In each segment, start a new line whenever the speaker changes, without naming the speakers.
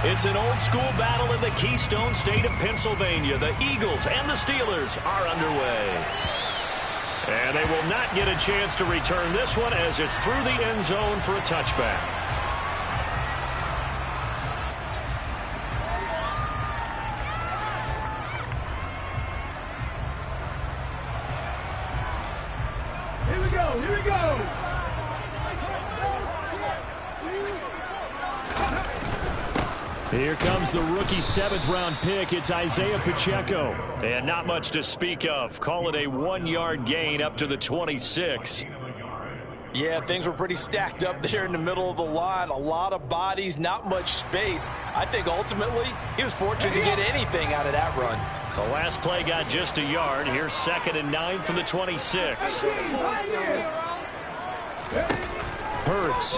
It's an old-school battle in the Keystone State of Pennsylvania. The Eagles and the Steelers are underway. And they will not get a chance to return this one as it's through the end zone for a touchback.
Here we go, here we go!
Here comes the rookie 7th-round pick. It's Isaiah Pacheco. And not much to speak of. Call it a 1-yard gain up to the 26.
Yeah, things were pretty stacked up there in the middle of the line. A lot of bodies, not much space. I think ultimately he was fortunate to get anything out of that run.
The last play got just a yard. Here's 2nd and 9 from the 26. Hurts.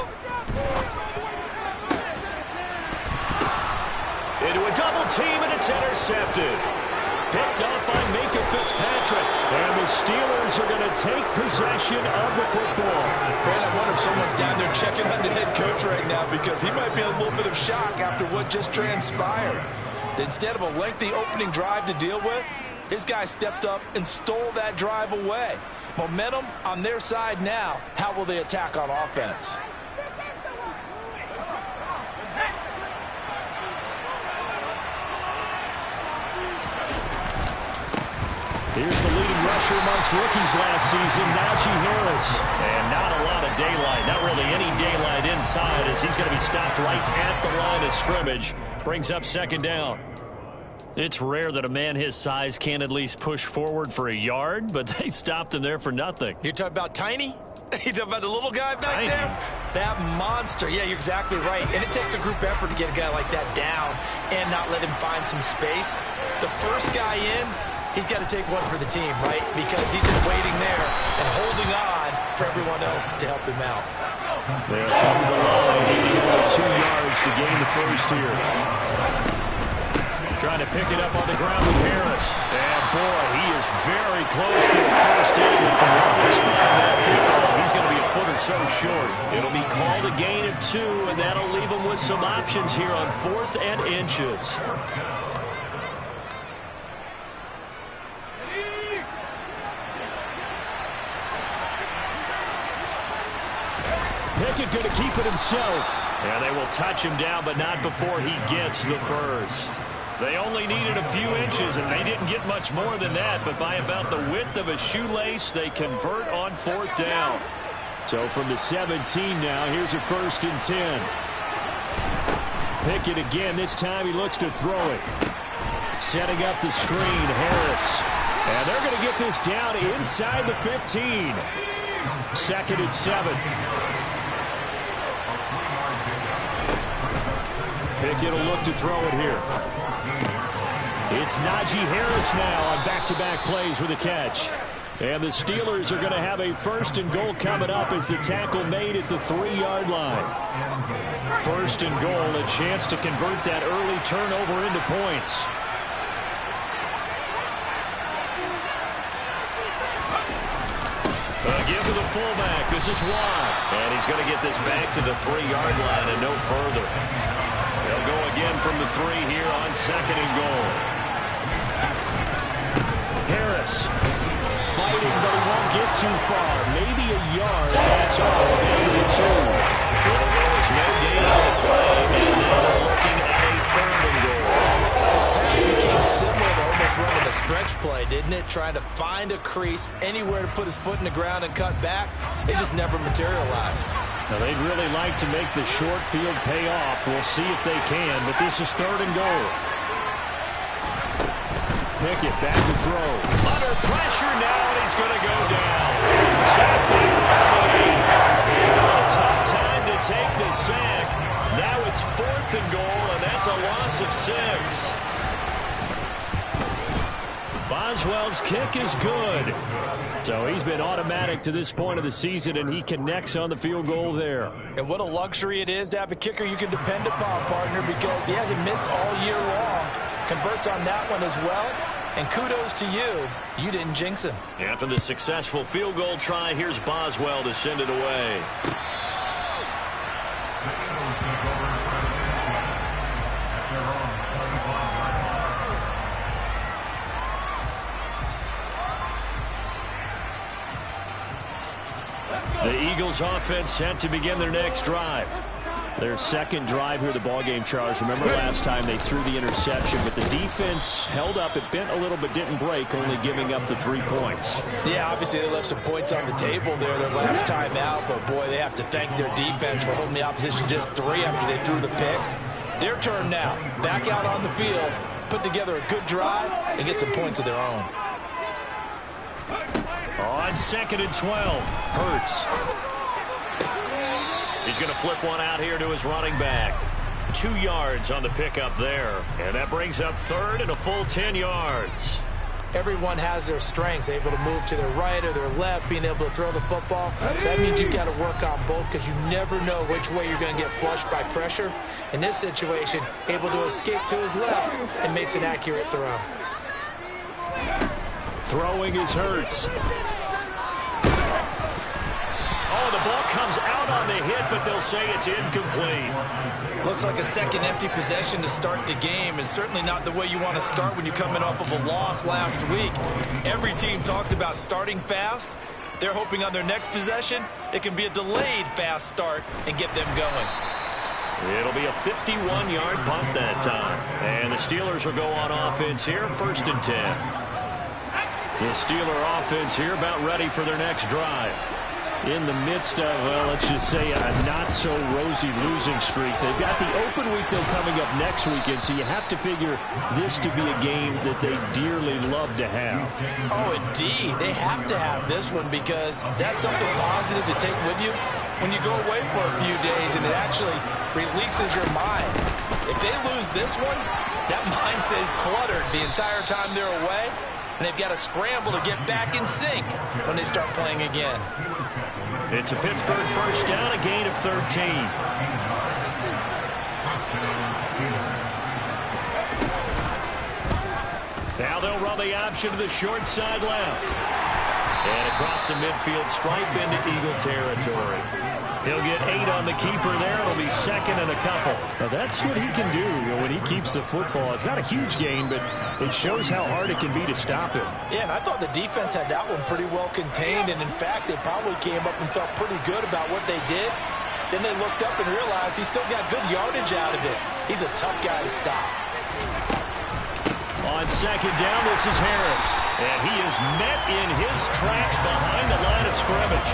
Into a double team, and it's intercepted. Picked up by Minka Fitzpatrick. And the Steelers are going to take possession of the football.
Man, I wonder if someone's down there checking on the head coach right now because he might be in a little bit of shock after what just transpired. Instead of a lengthy opening drive to deal with, his guy stepped up and stole that drive away. Momentum on their side now. How will they attack on offense?
Here's the leading rusher amongst rookies last season, Najee Harris. And not a lot of daylight, not really any daylight inside as he's going to be stopped right at the line of scrimmage. Brings up 2nd down. It's rare that a man his size can at least push forward for a yard, but they stopped him there for nothing.
You're talking about tiny? You talking about the little guy back
Tiny.
there? That monster. Yeah, you're exactly right. And it takes a group effort to get a guy like that down and not let him find some space. The first guy in, he's got to take one for the team, right? Because he's just waiting there and holding on for everyone else to help him out.
They'll come to the line, needing only 2 yards to gain the first here. Trying to pick it up on the ground with Harris. And boy, he is very close to a first down. From that football, he's going to be a foot or so short. It'll be called a gain of 2, and that'll leave him with some options here on 4th and inches. Pickett going to keep it himself. And they will touch him down, but not before he gets the first. They only needed a few inches, and they didn't get much more than that. But by about the width of a shoelace, they convert on 4th down. So from the 17 now, here's a 1st and 10. Pickett again. This time he looks to throw it. Setting up the screen, Harris. And they're going to get this down inside the 15. 2nd and 7. Pickett will look to throw it here. It's Najee Harris now on back-to-back plays with a catch. And the Steelers are going to have a 1st and goal coming up as the tackle made at the 3-yard line. 1st and goal, a chance to convert that early turnover into points. Give to the fullback. This is Watt. And he's going to get this back to the 3-yard line and no further. They'll go again from the 3 here on 2nd and goal. Harris fighting, but he won't get too far. Maybe a yard. That's all. Down to 2. There's no gain on the play, and now they're looking at a 3rd and goal.
This pattern became similar to almost running a stretch play, didn't it? Trying to find a crease, anywhere to put his foot in the ground and cut back. It just never materialized.
Now, they'd really like to make the short field pay off. We'll see if they can, but this is 3rd and goal. Pickett back to throw. Under pressure now, and he's going to go down. Sacked around the 8. A tough time to take the sack. Now it's 4th and goal, and that's a loss of 6. Boswell's kick is good. So he's been automatic to this point of the season, and he connects on the field goal there.
And what a luxury it is to have a kicker you can depend upon, partner, because he hasn't missed all year long. Converts on that one as well. And kudos to you. You didn't jinx him.
After the successful field goal try, here's Boswell to send it away. The Eagles offense set to begin their next drive. Their second drive here, the ballgame, Charles. Remember last time they threw the interception, but the defense held up. It bent a little but didn't break, only giving up the 3 points.
Yeah, obviously they left some points on the table there their last time out, but boy, they have to thank their defense for holding the opposition just 3 after they threw the pick. Their turn now. Back out on the field, put together a good drive, and get some points of their own.
On 2nd and 12, Hurts. He's going to flip one out here to his running back. 2 yards on the pickup there. And that brings up 3rd and a full 10 yards.
Everyone has their strengths, able to move to their right or their left, being able to throw the football. So that means you've got to work on both because you never know which way you're going to get flushed by pressure. In this situation, able to escape to his left and makes an accurate throw.
Throwing is Hurts. Oh, the ball comes out on the hit, but they'll say it's incomplete.
Looks like a second empty possession to start the game, and certainly not the way you want to start when you're coming off of a loss last week. Every team talks about starting fast. They're hoping on their next possession, it can be a delayed fast start and get them going.
It'll be a 51-yard punt that time. And the Steelers will go on offense here, 1st and 10. The Steeler offense here about ready for their next drive. In the midst of, let's just say, a not-so-rosy losing streak. They've got the open week, though, coming up next weekend, so you have to figure this to be a game that they dearly love to have.
Oh, indeed. They have to have this one because that's something positive to take with you when you go away for a few days, and it actually releases your mind. If they lose this one, that mind stays cluttered the entire time they're away, and they've got to scramble to get back in sync when they start playing again.
It's a Pittsburgh first down, a gain of 13. Now they'll run the option to the short side left. And across the midfield stripe into Eagle territory. He'll get 8 on the keeper there. It'll be 2nd and a couple. Now that's what he can do, when he keeps the football. It's not a huge gain, but it shows how hard it can be to stop him.
Yeah, and I thought the defense had that one pretty well contained, and in fact, they probably came up and felt pretty good about what they did. Then they looked up and realized he still got good yardage out of it. He's a tough guy to stop.
On 2nd down, this is Harris. And he is met in his tracks behind the line of scrimmage.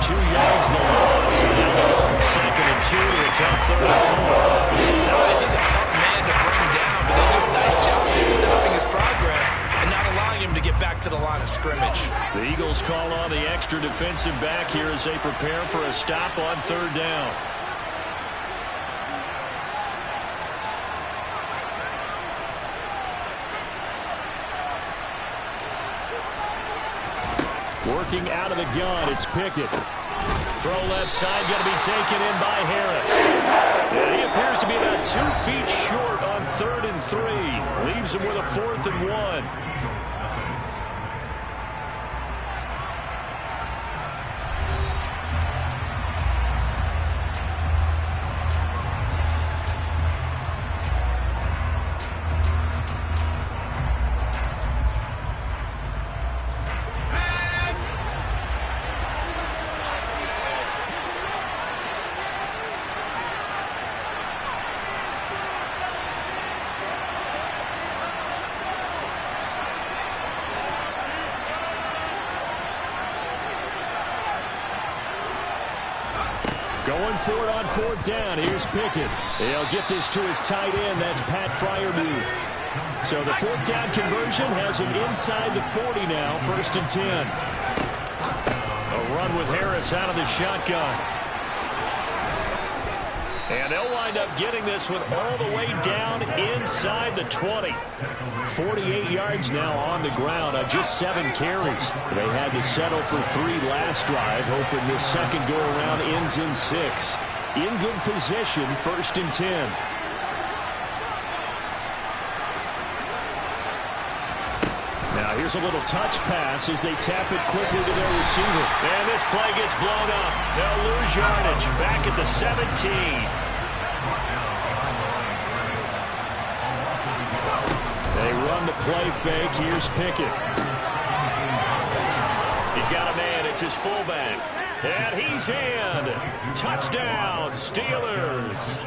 2 yards the loss. And now they go from 2nd and 2 to a tough 3rd and 4.
His size, he's a tough man to bring down, but they do a nice job there stopping his progress and not allowing him to get back to the line of scrimmage.
The Eagles call on the extra defensive back here as they prepare for a stop on 3rd down. Working out of the gun, it's Pickett. Throw left side, going to be taken in by Harris. And he appears to be about 2 feet short on 3rd and 3. Leaves him with a 4th and 1. Going for it on 4th down. Here's Pickett. He'll get this to his tight end. That's Pat Freiermuth. So the 4th down conversion has him inside the 40 now. 1st and 10. A run with Harris out of the shotgun. And they'll wind up getting this one all the way down inside the 20. 48 yards now on the ground on just 7 carries. They had to settle for 3 last drive, hoping this second go-around ends in 6. In good position, 1st and 10. Now here's a little touch pass as they tap it quickly to their receiver. And this play gets blown up. They'll lose yardage back at the 17. They run the play fake. Here's Pickett. He's got a man. It's his fullback. And he's in. Touchdown, Steelers.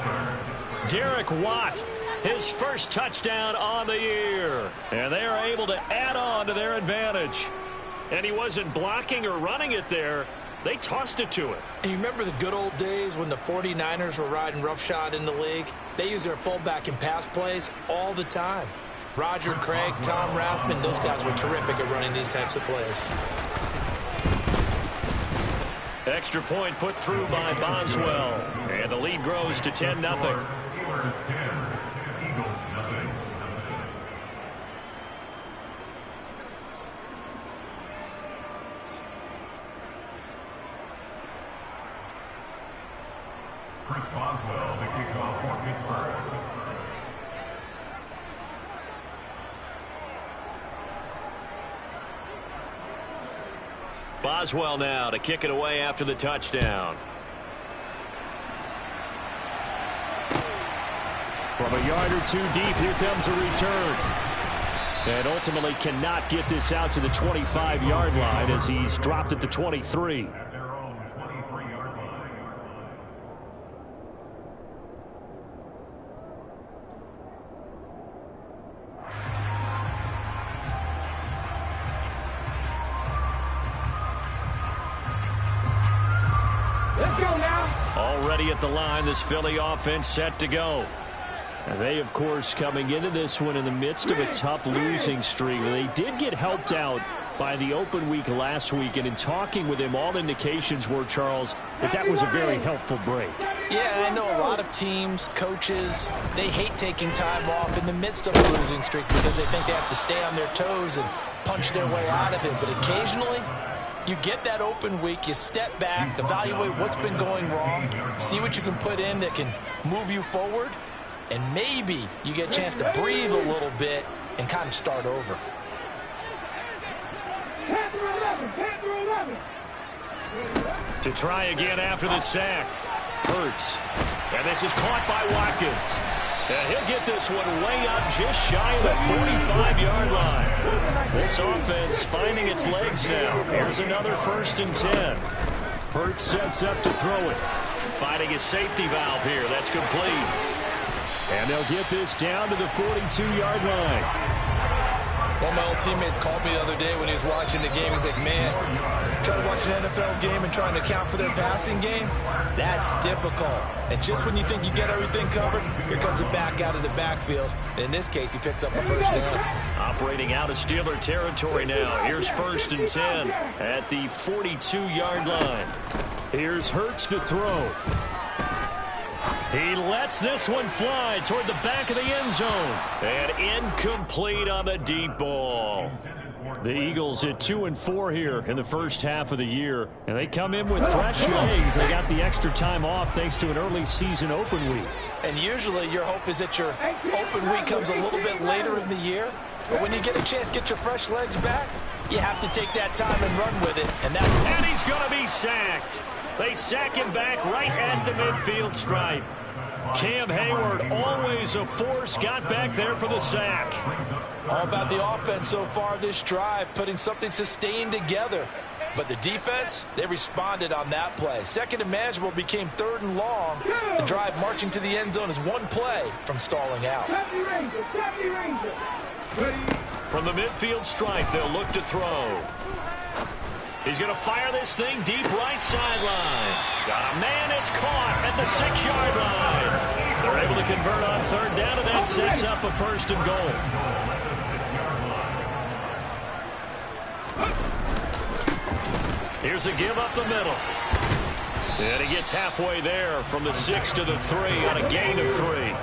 Derek Watt, his first touchdown on the year. And they are able to add on to their advantage. And he wasn't blocking or running it there. They tossed it to him.
And you remember the good old days when the 49ers were riding roughshod in the league? They used their fullback in pass plays all the time. Roger Craig, Tom Rathman, those guys were terrific at running these types of plays.
Extra point put through by Boswell. And the lead grows to 10-0.
Steelers 10, Eagles nothing. Chris Boswell, the kickoff for Pittsburgh.
Boswell now to kick it away after the touchdown. From a yard or two deep, here comes a return. And ultimately cannot get this out to the 25-yard line as he's dropped at the 23.
At their own 23-yard line. Let's go now.
Already at the line, this Philly offense set to go. And they, of course, coming into this one in the midst of a tough losing streak. They did get helped out by the open week last week, and in talking with him, all indications were, Charles, that was a very helpful break.
Yeah, I know a lot of teams, coaches, they hate taking time off in the midst of a losing streak because they think they have to stay on their toes and punch their way out of it. But occasionally, you get that open week, you step back, evaluate what's been going wrong, see what you can put in that can move you forward, and maybe you get a chance to breathe a little bit and kind of start over.
To try again after the sack. Hurts. And this is caught by Watkins. And he'll get this one way up just shy of the 45-yard line. This offense finding its legs now. Here's another 1st and 10. Hurts sets up to throw it. Finding his safety valve here. That's complete. And they'll get this down to the 42-yard line.
One of my old teammates called me the other day when he was watching the game. He's like, man, trying to watch an NFL game and trying to account for their passing game, that's difficult. And just when you think you get everything covered, here comes a back out of the backfield. And in this case, he picks up a 1st down. Operating out of Steeler territory now. Here's 1st and 10 at the 42-yard line.
Here's Hurts to throw. He lets this one fly toward the back of the end zone. And incomplete on the deep ball. The Eagles at 2-4 here in the first half of the year. And they come in with fresh legs. They got the extra time off thanks to an early season open week.
And usually your hope is that your open week comes a little bit later in the year. But when you get a chance to get your fresh legs back, you have to take that time and run with it.
And he's going to be sacked. They sack him back right at the midfield stripe. Cam Hayward, always a force, got back there for the sack.
All about the offense so far this drive, putting something sustained together. But the defense, they responded on that play. 2nd and manageable became 3rd and long. The drive marching to the end zone is one play from stalling out.
From the midfield stripe, they'll look to throw. He's going to fire this thing deep right sideline. Got a man, it's caught at the 6-yard line. They're able to convert on 3rd down, and that sets up a 1st and goal. Here's a give up the middle. And he gets halfway there from the 6 to the 3 on a gain of 3.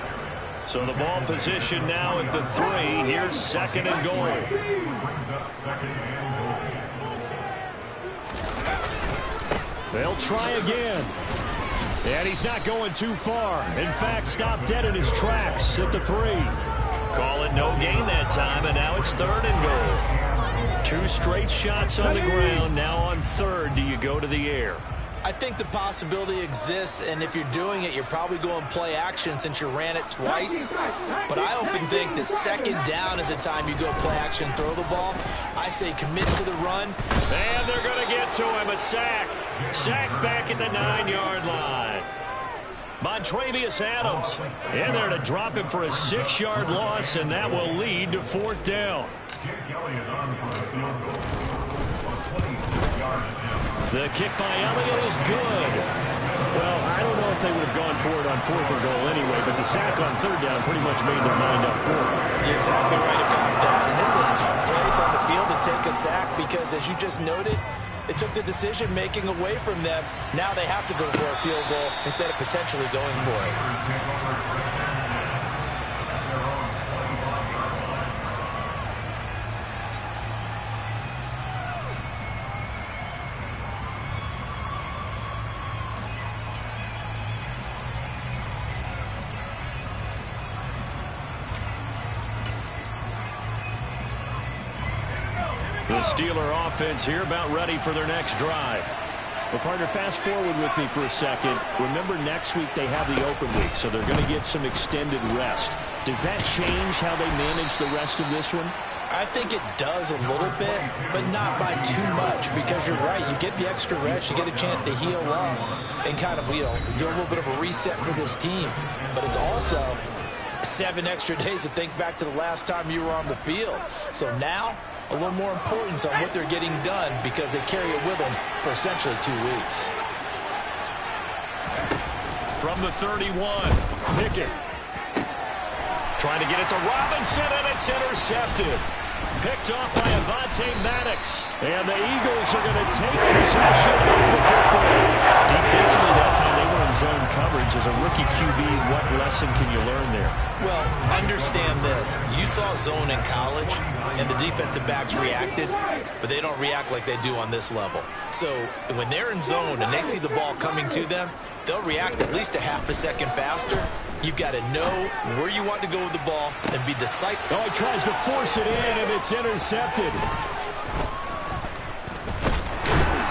So the ball position now at the 3. Here's 2nd and goal. They'll try again. And he's not going too far. In fact, stopped dead in his tracks at the 3. Call it no gain that time, and now it's 3rd and goal. 2 straight shots on the ground. Now on 3rd, do you go to the air?
I think the possibility exists, and if you're doing it, you're probably going play action since you ran it twice. But I often think that second down is the time you go play action, throw the ball. I say commit to the run.
And they're going to get to him, a sack. Sack back at the 9-yard line. Montravius Adams in there to drop him for a 6-yard loss, and that will lead to 4th down. The kick by Elliott is good. Well, I don't know if they would have gone for it on 4th and goal anyway, but the sack on 3rd down pretty much made their mind up for it.
You're exactly right about that. And this is a tough place on the field to take a sack because, as you just noted, it took the decision-making away from them. Now they have to go for a field goal instead of potentially going for it.
The Steeler offense here about ready for their next drive. Well, partner, fast forward with me for a second. Remember, next week they have the open week, so they're going to get some extended rest. Does that change how they manage the rest of this one?
I think it does a little bit, but not by too much, because you're right. You get the extra rest, you get a chance to heal up and kind of, do a little bit of a reset for this team. But it's also 7 extra days to think back to the last time you were on the field. So now, a little more importance on what they're getting done because they carry it with them for essentially 2 weeks.
From the 31, Pickett. Trying to get it to Robinson, and it's intercepted. Picked off by Avonte Maddox. And the Eagles are going to take possession of the football. Defensively that time, they were in zone coverage. As a rookie QB, what lesson can you learn there?
Well, understand this. You saw zone in college, and the defensive backs reacted, but they don't react like they do on this level. So when they're in zone and they see the ball coming to them, they'll react at least a half a second faster. You've got to know where you want to go with the ball and be decisive.
Oh, he tries to force it in, and it's intercepted.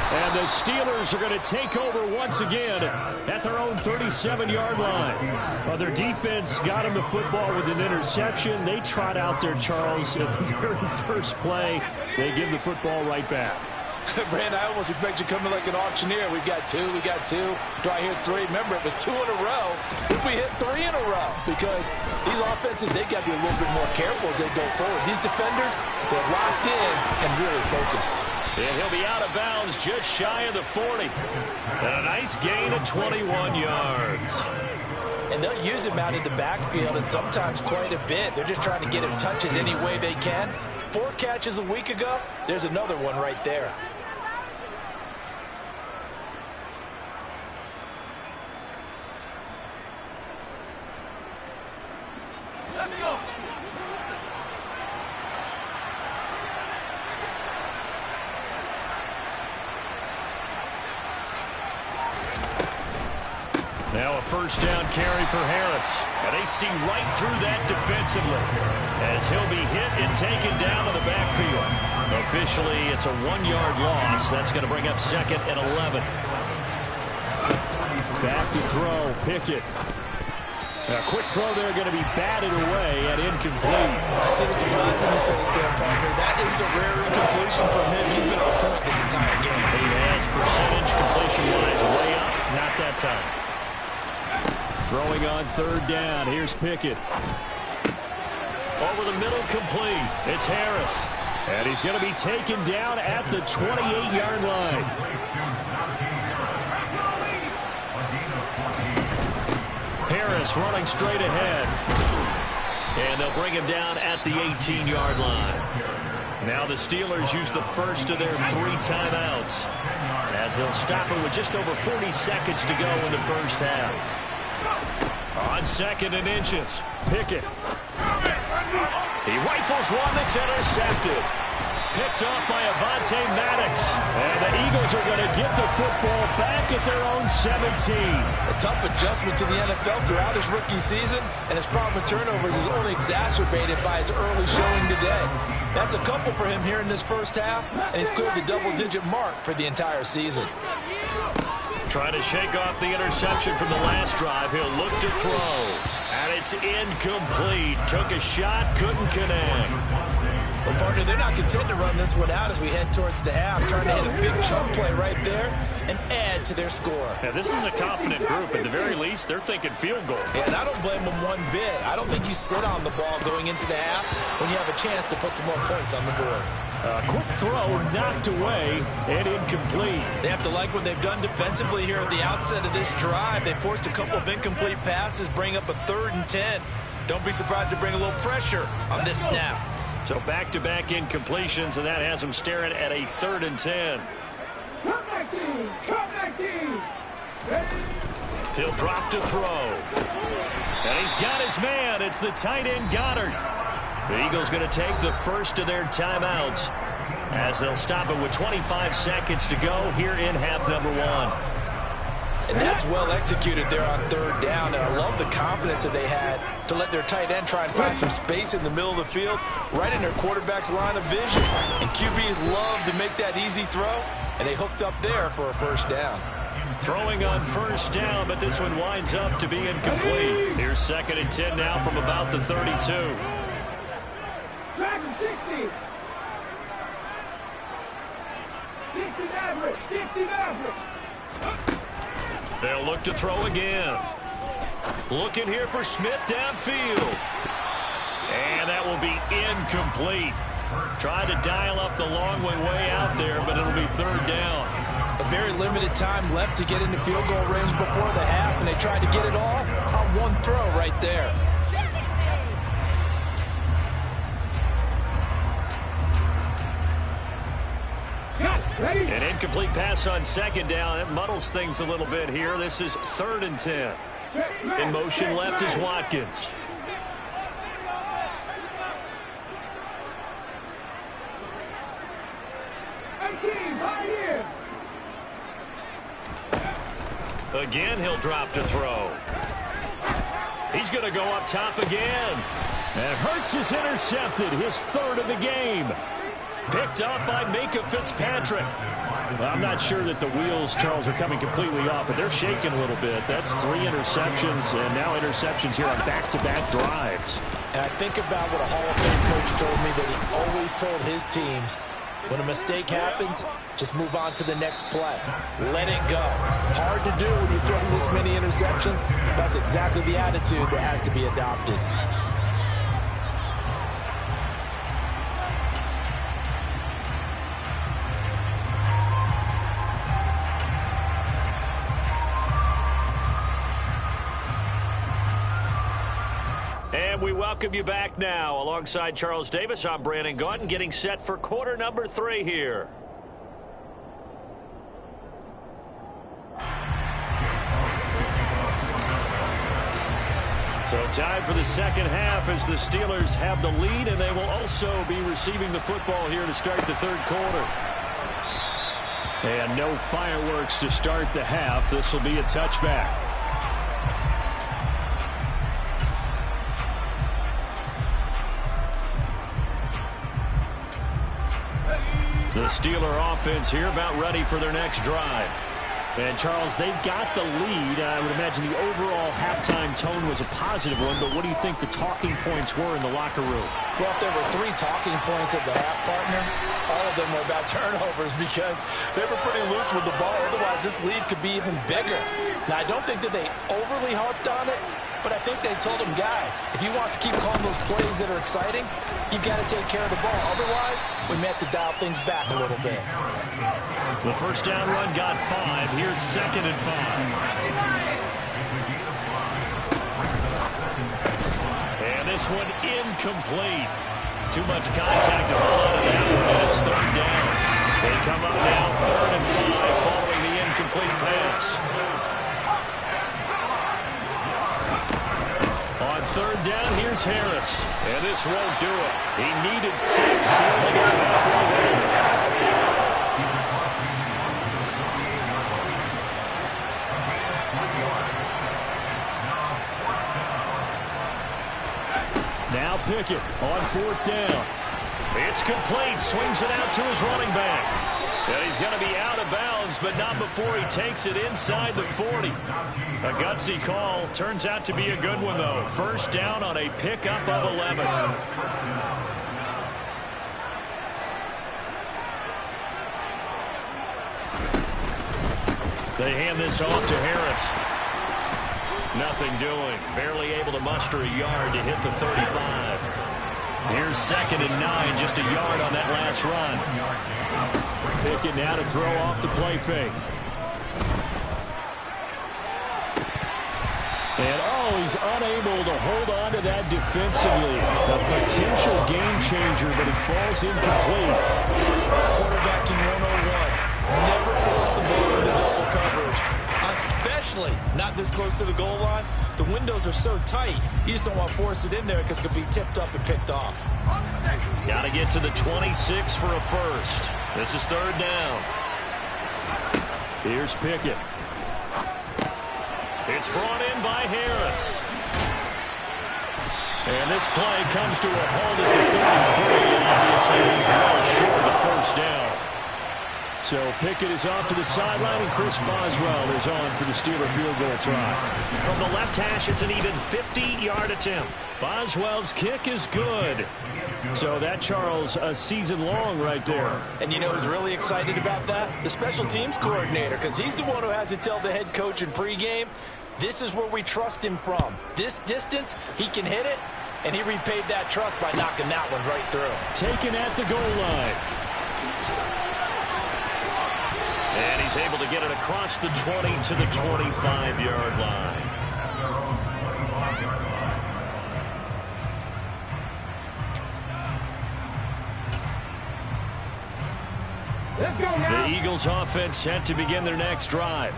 And the Steelers are going to take over once again at their own 37-yard line. Well, their defense got them the football with an interception. They trot out there, Charles, at the very first play. They give the football right back.
Brand, I almost expect you to come in like an auctioneer. We got two. Do I hear 3? Remember, it was 2 in a row. We hit 3 in a row because these offenses, they got to be a little bit more careful as they go forward. These defenders, they're locked in and really focused.
And he'll be out of bounds just shy of the 40. And a nice gain of 21 yards.
And they'll use him out in the backfield, and sometimes quite a bit. They're just trying to get him touches any way they can. 4 catches a week ago. There's another one right there.
Let's go.
Now a first down carry for Harris. And they see right through that defensively as he'll be hit and taken down to the backfield. Officially, it's a 1-yard loss. That's going to bring up 2nd and 11. Back to throw, Pickett. A quick throw there going to be batted away and incomplete.
I see the surprise in the face there, partner. That is a rare incompletion from him. He's been on point this entire game.
He has percentage completion-wise way up. Not that time. Throwing on 3rd down. Here's Pickett. Over the middle, complete. It's Harris. And he's going to be taken down at the 28-yard line. Harris running straight ahead. And they'll bring him down at the 18-yard line. Now the Steelers use the first of their 3 timeouts as they'll stop it with just over 40 seconds to go in the first half. On 2nd and inches, Pickett. He rifles one that's intercepted. Picked off by Avonte Maddox. And the Eagles are going to get the football back at their own 17.
A tough adjustment to the NFL throughout his rookie season, and his problem with turnovers is only exacerbated by his early showing today. That's a couple for him here in this first half, and he's cleared the double-digit mark for the entire season.
Trying to shake off the interception from the last drive. He'll look to throw. And it's incomplete. Took a shot, couldn't connect.
Well, partner, they're not content to run this one out as we head towards the half, trying to hit a big chunk play right there and add to their score.
Yeah, this is a confident group. At the very least, they're thinking field goal.
Yeah, and I don't blame them one bit. I don't think you sit on the ball going into the half when you have a chance to put some more points on the board.
Quick throw, knocked away, and incomplete.
They have to like what they've done defensively here at the outset of this drive. They forced a couple of incomplete passes, bring up a 3rd and 10. Don't be surprised to bring a little pressure on this snap.
So back-to-back incompletions, and that has them staring at a 3rd and 10.
Come back team! Come back team!
He'll drop to throw. And he's got his man. It's the tight end Goddard. The Eagles going to take the first of their timeouts as they'll stop it with 25 seconds to go here in half number 1.
And that's well executed there on 3rd down. And I love the confidence that they had to let their tight end try and find some space in the middle of the field, right in their quarterback's line of vision. And QBs love to make that easy throw, and they hooked up there for a 1st down.
Throwing on 1st down, but this one winds up to be incomplete. Here's 2nd and 10 now from about the 32.
Back to 60! 60 Maverick! 60 Maverick!
They'll look to throw again. Looking here for Smith downfield. And that will be incomplete. Trying to dial up the long way out there, but it'll be 3rd down.
A very limited time left to get into field goal range before the half, and they tried to get it all on one throw right there.
Ready?
An incomplete pass on 2nd down. That muddles things a little bit here. This is 3rd and 10. In motion left is Watkins. Again, he'll drop to throw. He's going to go up top again. And Hurts is intercepted, his 3rd of the game. Picked up by Minka Fitzpatrick. Well, I'm not sure that the wheels, Charles, are coming completely off, but they're shaking a little bit. That's 3 interceptions, and now interceptions here on back-to-back drives.
And I think about what a Hall of Fame coach told me that he always told his teams, when a mistake happens, just move on to the next play. Let it go. Hard to do when you're throwing this many interceptions. That's exactly the attitude that has to be adopted.
And we welcome you back now. Alongside Charles Davis, I'm Brandon Gaudin, getting set for quarter number 3 here. So time for the 2nd half as the Steelers have the lead, and they will also be receiving the football here to start the 3rd quarter. And no fireworks to start the half. This will be a touchback. The Steeler offense here about ready for their next drive. And, Charles, they've got the lead. I would imagine the overall halftime tone was a positive one, but what do you think the talking points were in the locker room?
Well, if there were 3 talking points at the half, partner, all of them were about turnovers because they were pretty loose with the ball. Otherwise, this lead could be even bigger. Now, I don't think that they overly harped on it, but I think they told them, guys, if you want to keep calling those plays that are exciting, you've got to take care of the ball. Otherwise, we may have to dial things back a little bit.
The 1st down run got 5. Here's 2nd and 5. And this one incomplete. Too much contact to hold on to that one, and it's 3rd down. They come up now 3rd and 5 following the incomplete pass. On 3rd down, here's Harris. And this won't do it. He needed 6. He only got halfway there. Now Pickett on 4th down. It's complete. Swings it out to his running back. And he's going to be out of bounds downs, but not before he takes it inside the 40. A gutsy call. Turns out to be a good one, though. First down on a pickup of 11. They hand this off to Harris. Nothing doing. Barely able to muster a yard to hit the 35. Here's 2nd and 9, just a yard on that last run. Pickett now to throw off the play fake. And he's unable to hold on to that defensively. A potential game changer, but it falls incomplete.
Quarterbacking 101. Never force the ball into double coverage, especially not this close to the goal line. The windows are so tight, you just don't want to force it in there because it could be tipped up and picked off.
Got to get to the 26 for a first. This is 3rd down. Here's Pickett. It's brought in by Harris. And this play comes to a halt at the 33, and obviously it's well short of the first down. So Pickett is off to the sideline, and Chris Boswell is on for the Steeler field goal try. From the left hash, it's an even 50-yard attempt. Boswell's kick is good. So that, Charles, a season long right there.
And you know who's really excited about that? The special teams coordinator, because he's the one who has to tell the head coach in pregame, this is where we trust him from. This distance, he can hit it, and he repaid that trust by knocking that one right through.
Taken at the goal line. And he's able to get it across the 20 to the 25-yard line.
Let's go now.
The Eagles offense set to begin their next drive.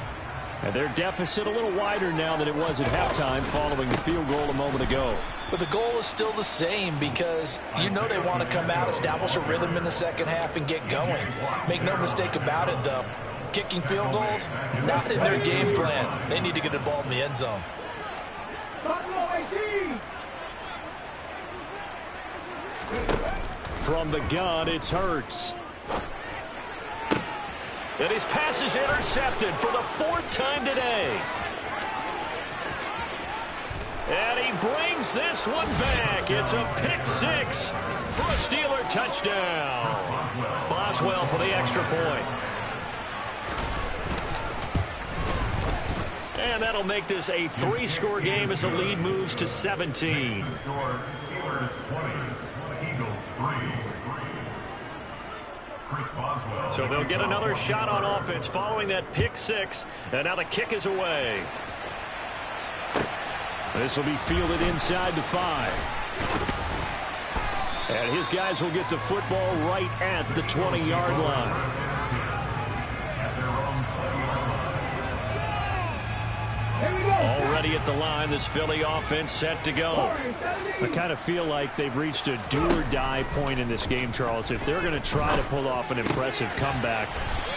And their deficit a little wider now than it was at halftime following the field goal a moment ago.
But the goal is still the same because you know they want to come out, establish a rhythm in the second half, and get going. Make no mistake about it, though. Kicking field goals, not in their game plan. They need to get the ball in the end zone.
From the gun, it's Hurts. And his pass is intercepted for the 4th time today. And he brings this one back. It's a pick 6 for a Steeler touchdown. Boswell for the extra point. And that'll make this a 3-score game as the lead moves to 17.
Steelers 20, Eagles 3.
So they'll get another shot on offense following that pick 6. And now the kick is away. This will be fielded inside the 5. And his guys will get the football right at the 20-yard line. Already at the line, this Philly offense set to go. I kind of feel like they've reached a do-or-die point in this game, Charles. If they're going to try to pull off an impressive comeback,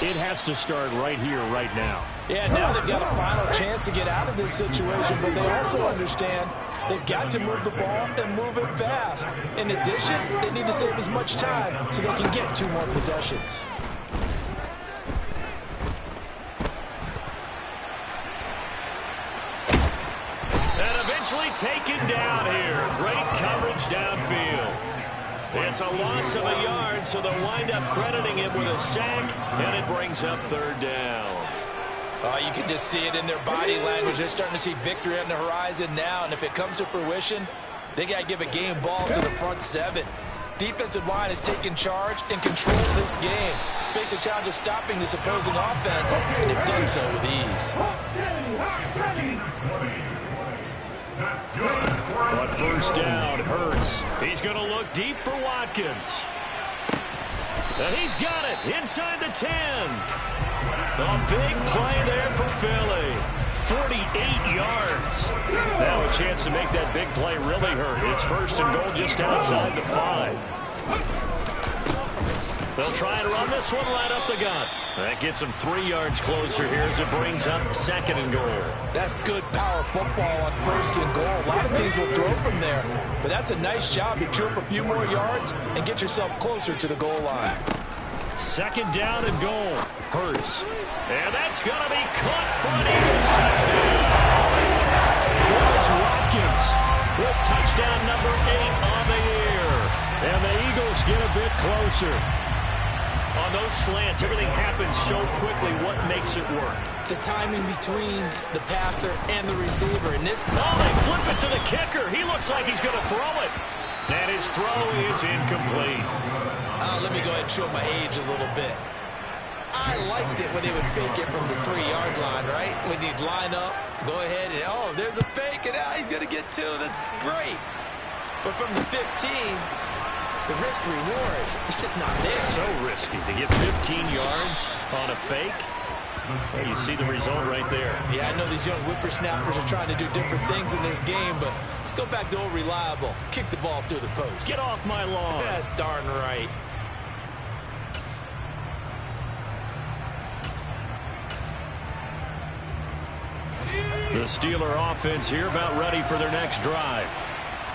it has to start right here, right now.
Yeah, now they've got a final chance to get out of this situation, but they also understand they've got to move the ball and move it fast. In addition, they need to save as much time so they can get 2 more possessions.
Taken down here. Great coverage downfield. It's a loss of a yard, so they'll wind up crediting him with a sack, and it brings up 3rd down.
You can just see it in their body language. They're starting to see victory on the horizon now, and if it comes to fruition, they got to give a game ball to the front 7. Defensive line has taken charge and control of this game. Face a challenge of stopping this opposing offense, and they've done so with ease.
But first down, Hurts. He's going to look deep for Watkins. And he's got it inside the 10. A big play there for Philly. 48 yards. Now a chance to make that big play really hurt. It's 1st and goal just outside the 5. They'll try and run this one right up the gut. That gets them 3 yards closer here as it brings up 2nd and goal.
That's good power football on 1st and goal. A lot of teams will throw from there, but that's a nice job to chew up a few more yards and get yourself closer to the goal line.
Second down and goal. Hurts. And that's going to be caught for an Eagles touchdown. Chris Watkins with touchdown number 8 on the year. And the Eagles get a bit closer. On those slants, everything happens so quickly. What makes it work?
The timing between the passer and the receiver. And this
ball, they flip it to the kicker. He looks like he's going to throw it. And his throw is incomplete.
Let me go ahead and show my age a little bit. I liked it when they would fake it from the 3-yard line, right? When you'd line up, go ahead and, oh, there's a fake, and he's going to get 2. That's great. But from the 15, the risk-reward, it's just not there.
So risky to get 15 yards on a fake. Well, you see the result right there.
Yeah, I know these young whippersnappers are trying to do different things in this game, but let's go back to old reliable. Kick the ball through the post.
Get off my lawn.
That's darn right.
The Steeler offense here about ready for their next drive.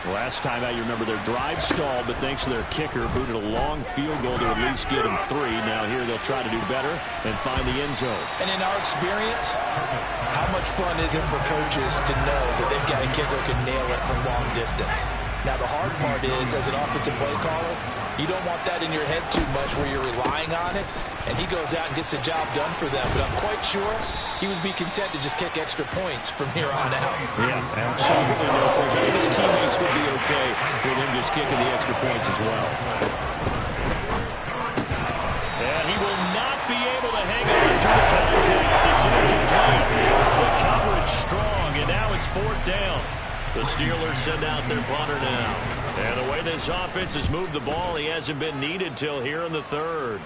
Last time out, you remember their drive stalled, but thanks to their kicker, booted a long field goal to at least get them 3. Now here they'll try to do better and find the end zone.
And in our experience, how much fun is it for coaches to know that they've got a kicker who can nail it from long distance? Now the hard part is, as an offensive play caller, you don't want that in your head too much where you're relying on it, and he goes out and gets the job done for them. But I'm quite sure he would be content to just kick extra points from here on out.
Yeah, absolutely no question. I think his teammates would be okay with him just kicking the extra points as well. And he will not be able to hang on through the contact. It's incomplete. The coverage strong, and now it's 4th down. The Steelers send out their punter now. And the way this offense has moved the ball, he hasn't been needed till here in the 3rd.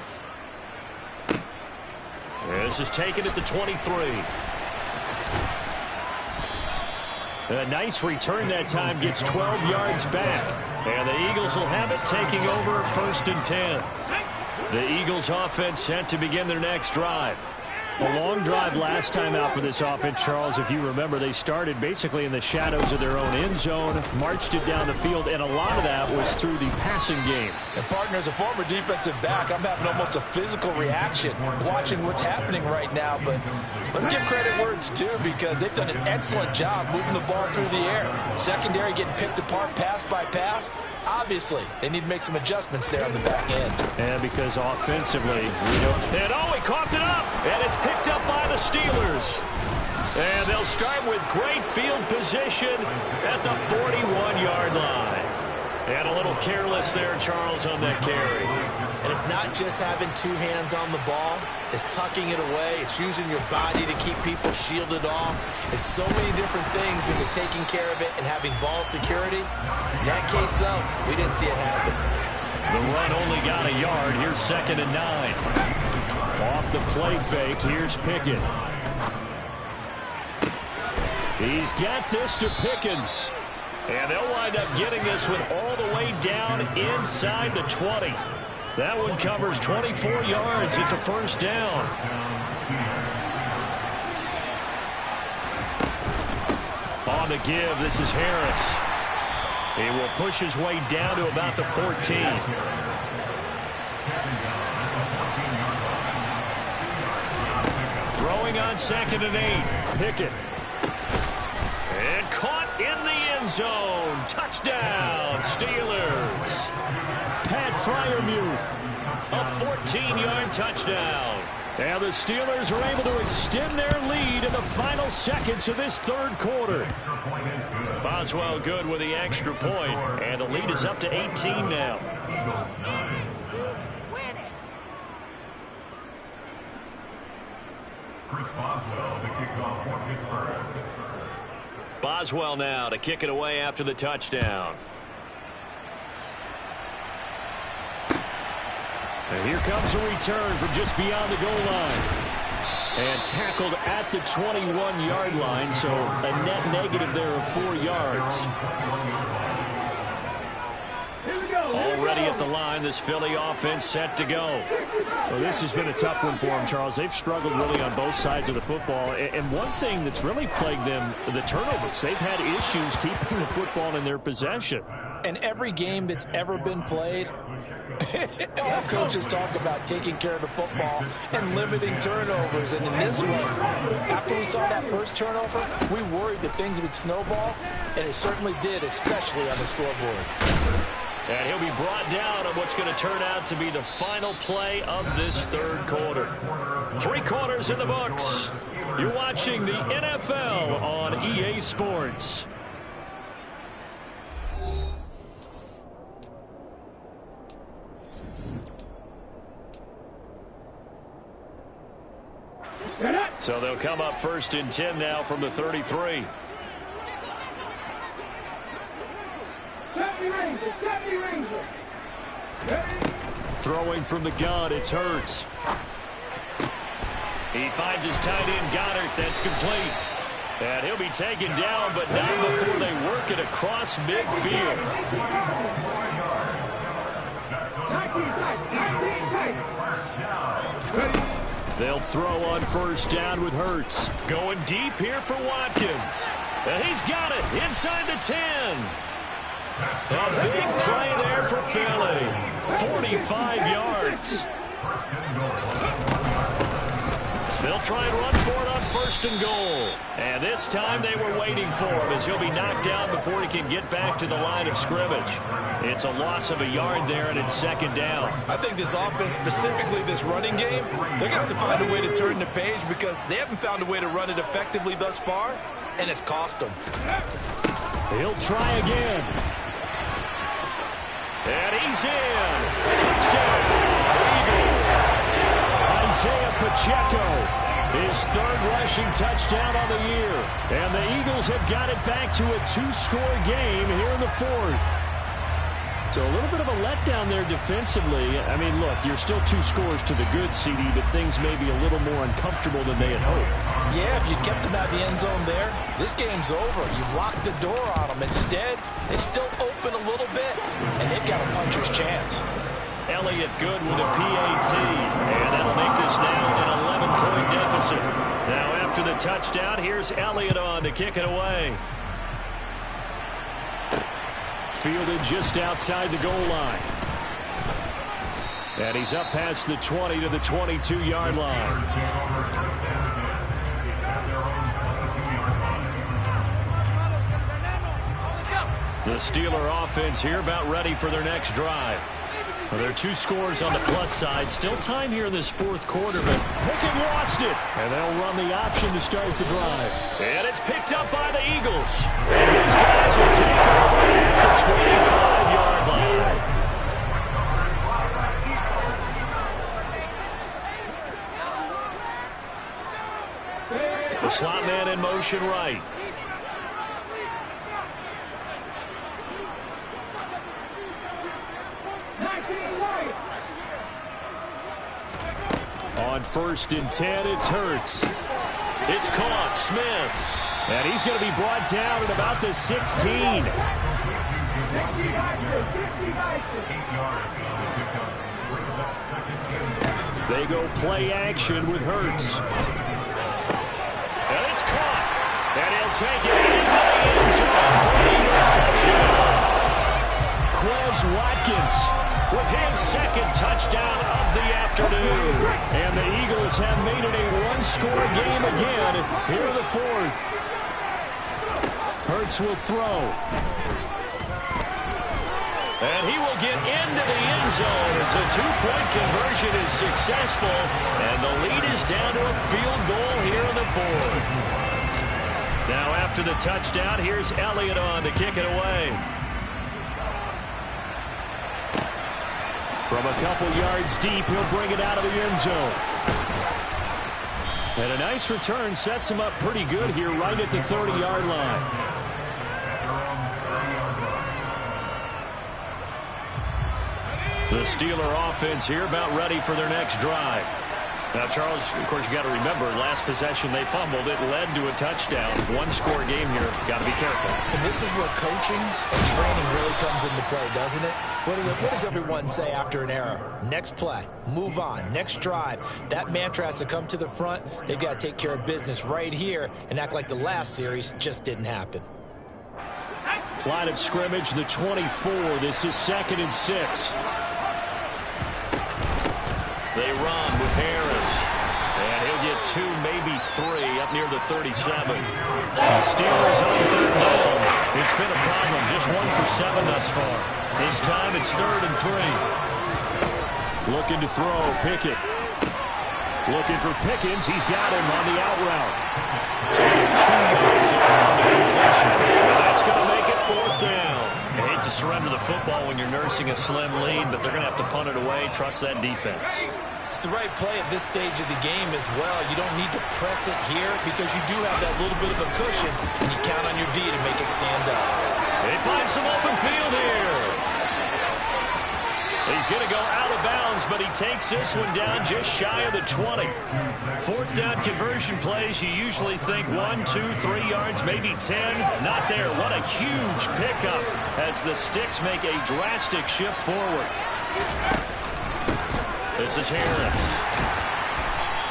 This is taken at the 23. A nice return that time, gets 12 yards back. And the Eagles will have it, taking over 1st and 10. The Eagles offense set to begin their next drive. A long drive last time out for this offense, Charles. If you remember, they started basically in the shadows of their own end zone, marched it down the field, and a lot of that was through the passing game.
And, partner, as a former defensive back, I'm having almost a physical reaction watching what's happening right now. But let's give credit where it's due, because they've done an excellent job moving the ball through the air. Secondary getting picked apart pass by pass. Obviously, they need to make some adjustments there on the back end.
And because offensively, and he coughed it up, and it's picked up by the Steelers. And they'll start with great field position at the 41-yard line. And a little careless there, Charles, on that carry.
And it's not just having 2 hands on the ball. It's tucking it away. It's using your body to keep people shielded off. It's so many different things into taking care of it and having ball security. In that case, though, we didn't see it happen.
The run only got a yard. Here's 2nd and 9. Off the play fake, here's Pickett. He's got this to Pickens. And they'll wind up getting this one all the way down inside the 20. That one covers 24 yards. It's a 1st down. On the give, this is Harris. He will push his way down to about the 14. Throwing on 2nd and 8. Pickett. And caught in the end zone. Touchdown, Steelers. Pat Freiermuth, a 14-yard touchdown. And the Steelers are able to extend their lead in the final seconds of this 3rd quarter. Boswell good with the extra point, and the lead is up to 18 now.
Chris Boswell, the kickoff for Pittsburgh.
Boswell now to kick it away after the touchdown. And here comes a return from just beyond the goal line. And tackled at the 21-yard line, so a net negative there of 4 yards. Already at the line, this Philly offense set to go. Well, this has been a tough one for them, Charles. They've struggled really on both sides of the football. And one thing that's really plagued them, the turnovers. They've had issues keeping the football in their possession.
In every game that's ever been played, all coaches talk about taking care of the football and limiting turnovers. And in this one, after we saw that first turnover, we worried that things would snowball, and it certainly did, especially on the scoreboard.
And he'll be brought down on what's going to turn out to be the final play of this third quarter. 3 quarters in the books. You're watching the NFL on EA Sports. So they'll come up 1st and 10 now from the 33. Throwing from the gun, it's Hurts. He finds his tight end, Goddard. That's complete. And he'll be taken down, but not before they work it across midfield. They'll throw on 1st down with Hurts. Going deep here for Watkins. And he's got it inside the 10. A big play there for Philly. 45 yards. They'll try and run for it on 1st and goal. And this time they were waiting for him as he'll be knocked down before he can get back to the line of scrimmage. It's a loss of a yard there, and it's 2nd down.
I think this offense, specifically this running game, they're going to have to find a way to turn the page because they haven't found a way to run it effectively thus far, and it's cost them.
He'll try again. And he's in. Touchdown, Eagles. Isaiah Pacheco, his 3rd rushing touchdown on the year. And the Eagles have got it back to a 2-score game here in the 4th. So a little bit of a letdown there defensively. I mean, look, you're still 2 scores to the good, CD, but things may be a little more uncomfortable than they had hoped.
Yeah, if you kept them out of the end zone there, this game's over. You've locked the door on them. Instead, it's still open a little bit, and they've got a puncher's chance.
Elliott good with a PAT, and that'll make this now an 11-point deficit. Now after the touchdown, here's Elliott on to kick it away. Fielded just outside the goal line. And he's up past the 20 to the 22-yard line. The Steeler offense here about ready for their next drive. Well, there are 2 scores on the plus side. Still time here in this 4th quarter, but Pickett lost it. And they'll run the option to start the drive. And it's picked up by the Eagles. And these guys will take over at the 25-yard line. The slot man in motion right. On 1st and 10, it's Hurts. It's caught, Smith. And he's going to be brought down at about the 16. They go play action with Hurts. And it's caught. And he'll take it into the end zone for the Eagles touchdown. Quez Watkins with his 2nd touchdown of the afternoon. And the Eagles have made it a 1-score game again here in the 4th. Hurts will throw. And he will get into the end zone as a 2-point conversion is successful. And the lead is down to a field goal here in the 4th. Now after the touchdown, here's Elliott on to kick it away. From a couple yards deep, he'll bring it out of the end zone. And a nice return sets him up pretty good here right at the 30-yard line. The Steeler offense here about ready for their next drive. Now, Charles, of course, you got to remember, last possession they fumbled. It led to a touchdown. 1-score game here. Got to be careful.
And this is where coaching and training really comes into play, doesn't it? What does everyone say after an error? Next play, move on, next drive. That mantra has to come to the front. They've got to take care of business right here and act like the last series just didn't happen.
Line of scrimmage, the 24. This is 2nd and 6. They run with Harris. And he'll get 2, maybe 3 up near the 37. The Steelers on 3rd down. It's been a problem. Just 1 for 7 thus far. This time it's 3rd and 3. Looking to throw. Pickett. Looking for Pickens. He's got him on the out route. So 2 yards on the completion. And that's going to make it 4th down. You hate to surrender the football when you're nursing a slim lead, but they're going to have to punt it away. Trust that defense.
It's the right play at this stage of the game as well. You don't need to press it here because you do have that little bit of a cushion, and you count on your D to make it stand up.
They find some open field here. He's going to go out of bounds, but he takes this one down just shy of the 20. 4th down conversion plays, you usually think 1, 2, 3 yards, maybe 10. Not there. What a huge pickup as the Sticks make a drastic shift forward. This is Harris.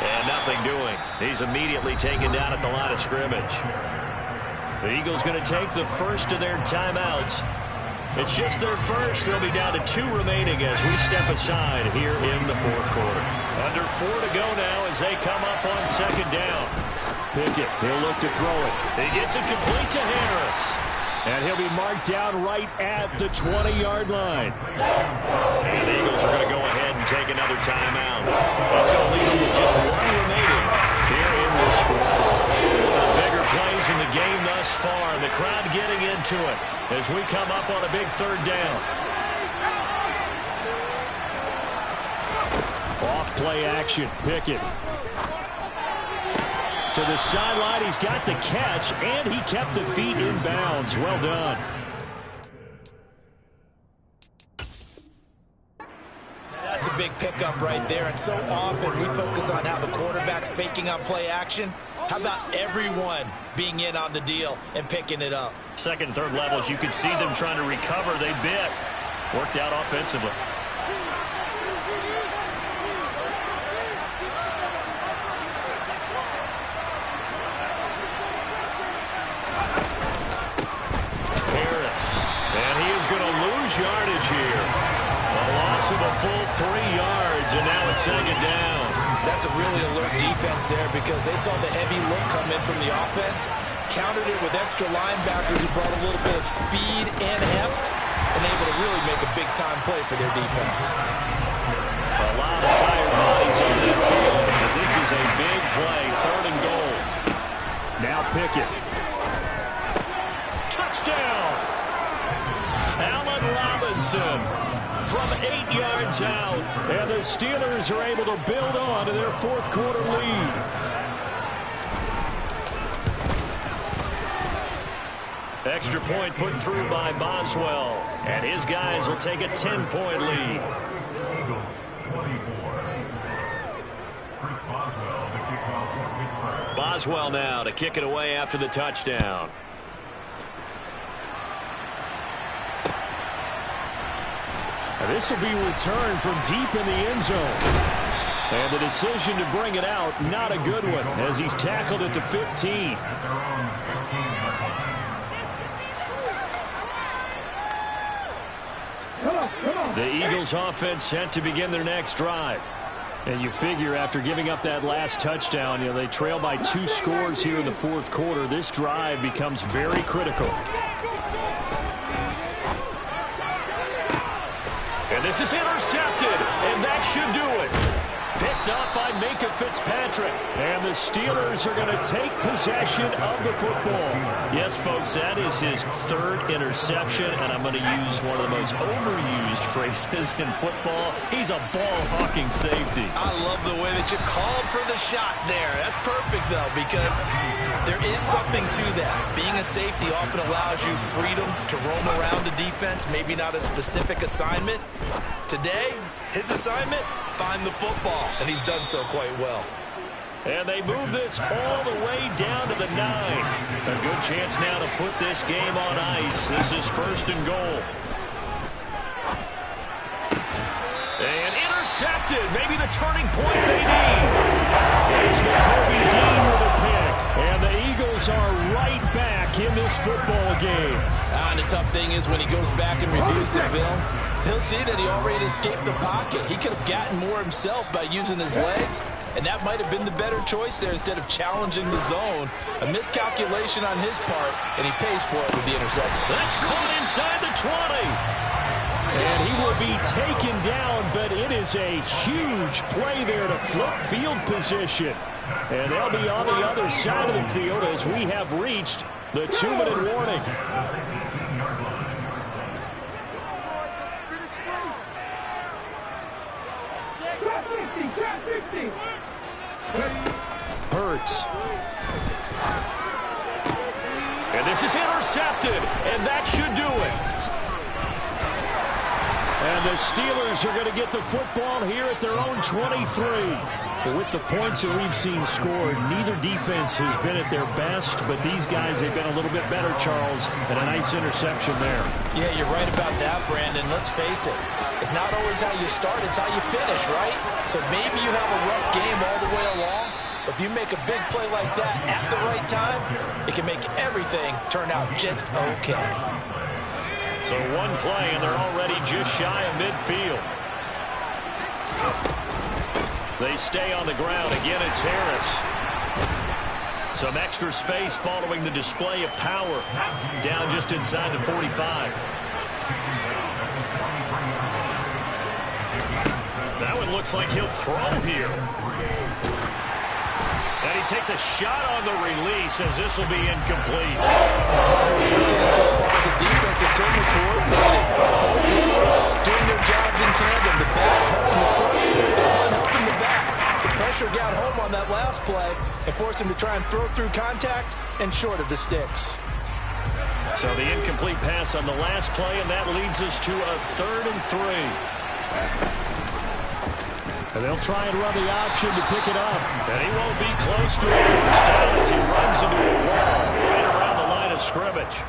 And nothing doing. He's immediately taken down at the line of scrimmage. The Eagles going to take the first of their timeouts. It's just their first. They'll be down to 2 remaining as we step aside here in the 4th quarter. Under 4 to go now as they come up on 2nd down. Pickett, he'll look to throw it. He gets it complete to Harris. And he'll be marked down right at the 20-yard line. And the Eagles are going to go ahead and take another timeout. That's going to leave them with just 1 remaining here in this 4th quarter. One of the bigger plays in the game thus far. And the crowd getting into it as we come up on a big 3rd down. Off play action. Pickett. To the sideline, he's got the catch, and he kept the feet in bounds. Well done.
That's a big pickup right there, and so often we focus on how the quarterback's faking on play action. How about everyone being in on the deal and picking it up?
2nd and 3rd levels, you could see them trying to recover. They bit. Worked out offensively. Yardage here. A loss of a full 3 yards, and now it's 2nd down.
That's a really alert defense there because they saw the heavy look come in from the offense, countered it with extra linebackers who brought a little bit of speed and heft, and able to really make a big-time play for their defense.
A lot of tired bodies on that field, but this is a big play, 3rd and goal. Now Pickett. Touchdown! Allen Robinson from 8 yards out, and the Steelers are able to build on to their 4th quarter lead. Extra point put through by Boswell, and his guys will take a 10-point lead.
Eagles 24. Chris Boswell, the kickoff for Pittsburgh.
Boswell now to kick it away after the touchdown. This will be returned from deep in the end zone. And the decision to bring it out, not a good one, as he's tackled at the 15. The Eagles offense set to begin their next drive. And you figure after giving up that last touchdown, they trail by 2 scores here in the 4th quarter. This drive becomes very critical. And this is intercepted, and that should do it. Picked up by Minka Fitzpatrick. And the Steelers are going to take possession of the football. Yes, folks, that is his 3rd interception, and I'm going to use one of the most overused phrases in football. He's a ball-hawking safety.
I love the way that you called for the shot there. That's perfect, though, because there is something to that. Being a safety often allows you freedom to roam around the defense, maybe not a specific assignment. Today, his assignment, find the football, and he's done so quite well.
And they move this all the way down to the 9. A good chance now to put this game on ice. This is 1st and goal. And intercepted. Maybe the turning point they need. It's McCoby Dean with a pick. And the Eagles are right back back in this football game.
And the tough thing is when he goes back and reviews the film, he'll see that he already escaped the pocket. He could have gotten more himself by using his legs, and that might have been the better choice there instead of challenging the zone. A miscalculation on his part, and he pays for it with the interception.
That's caught inside the 20. And he will be taken down, but it is a huge play there to flip field position. And they'll be on the other side of the field as we have reached the 2-minute warning. Hurts. And this is intercepted, and that should do it. And the Steelers are going to get the football here at their own 23. With the points that we've seen scored, neither defense has been at their best, but these guys have been a little bit better, Charles, and a nice interception there.
Yeah, you're right about that, Brandon. Let's face it. It's not always how you start, it's how you finish, right? So maybe you have a rough game all the way along, but if you make a big play like that at the right time, it can make everything turn out just okay.
So one play, and they're already just shy of midfield. They stay on the ground. Again, it's Harris. Some extra space following the display of power. Down just inside the 45. That one looks like he'll throw here. And he takes a shot on the release as this will be incomplete.
We're seeing so far as the defense is certainly coordinated. Doing their jobs in tandem. The back helping the back. The pressure got home on that last play and forced him to try and throw through contact and short of the sticks.
So the incomplete pass on the last play, and that leads us to a 3rd and 3. And they'll try and run the option to pick it up. And he won't be close to a first down as he runs into a wall right around the line of scrimmage.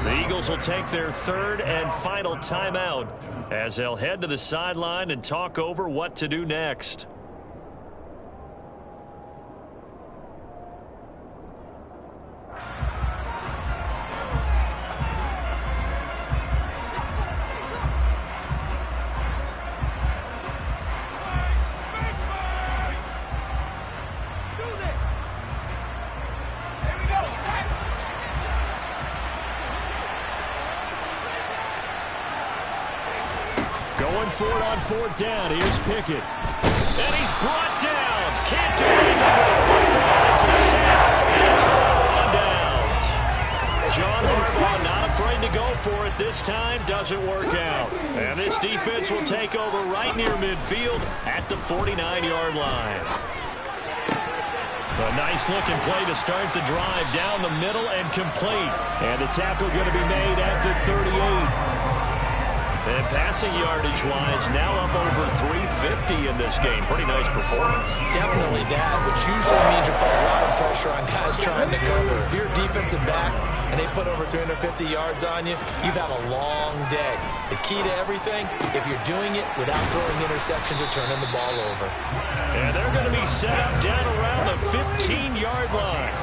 The Eagles will take their 3rd and final timeout as they'll head to the sideline and talk over what to do next. Going for it on 4th down. Here's Pickett. And he's brought down. Can't do anything with the football. It's a sack and a turnover on downs. John Harbaugh not afraid to go for it this time. Doesn't work out. And this defense will take over right near midfield at the 49-yard line. A nice-looking play to start the drive down the middle and complete. And the tackle going to be made at the 38. And passing yardage-wise, now up over 350 in this game. Pretty nice performance.
Definitely that, which usually means you're putting a lot of pressure on guys trying to cover. If you're a defensive back and they put over 350 yards on you, you've had a long day. The key to everything, if you're doing it without throwing interceptions or turning the ball over.
And they're going to be set up down around the 15-yard line.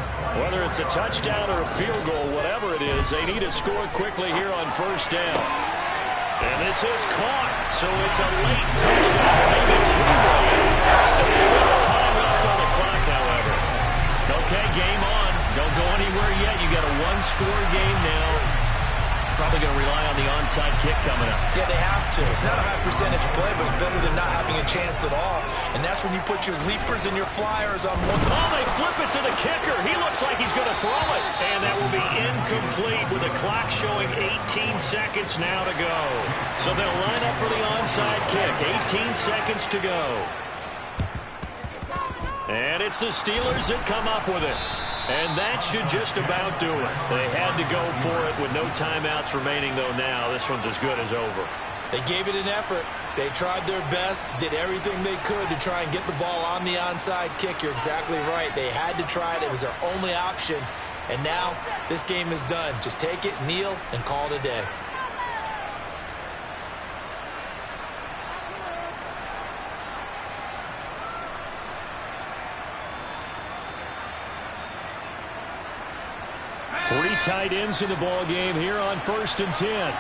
Whether it's a touchdown or a field goal, whatever it is, they need to score quickly here on 1st down. And this is caught, so it's a late touchdown, maybe 2 late. Still a little time left on the clock, however. Okay, game on. Don't go anywhere yet. You got a 1-score game now. Probably going to rely on the onside kick coming up.
Yeah, they have to. It's not a high percentage play, but it's better than not having a chance at all. And that's when you put your leapers and your flyers on one.
Oh, they flip it to the kicker. He looks like he's going to throw it. And that will be incomplete with the clock showing 18 seconds now to go. So they'll line up for the onside kick. 18 seconds to go. And it's the Steelers that come up with it. And that should just about do it. They had to go for it with no timeouts remaining, though now. This one's as good as over.
They gave it an effort. They tried their best, did everything they could to try and get the ball on the onside kick. You're exactly right. They had to try it. It was their only option. And now this game is done. Just take it, kneel, and call it a day.
Three tight ends in the ball game here on 1st and 10.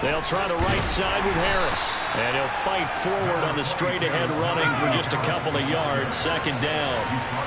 They'll try the right side with Harris. And he'll fight forward on the straight-ahead running for just a couple of yards. 2nd down.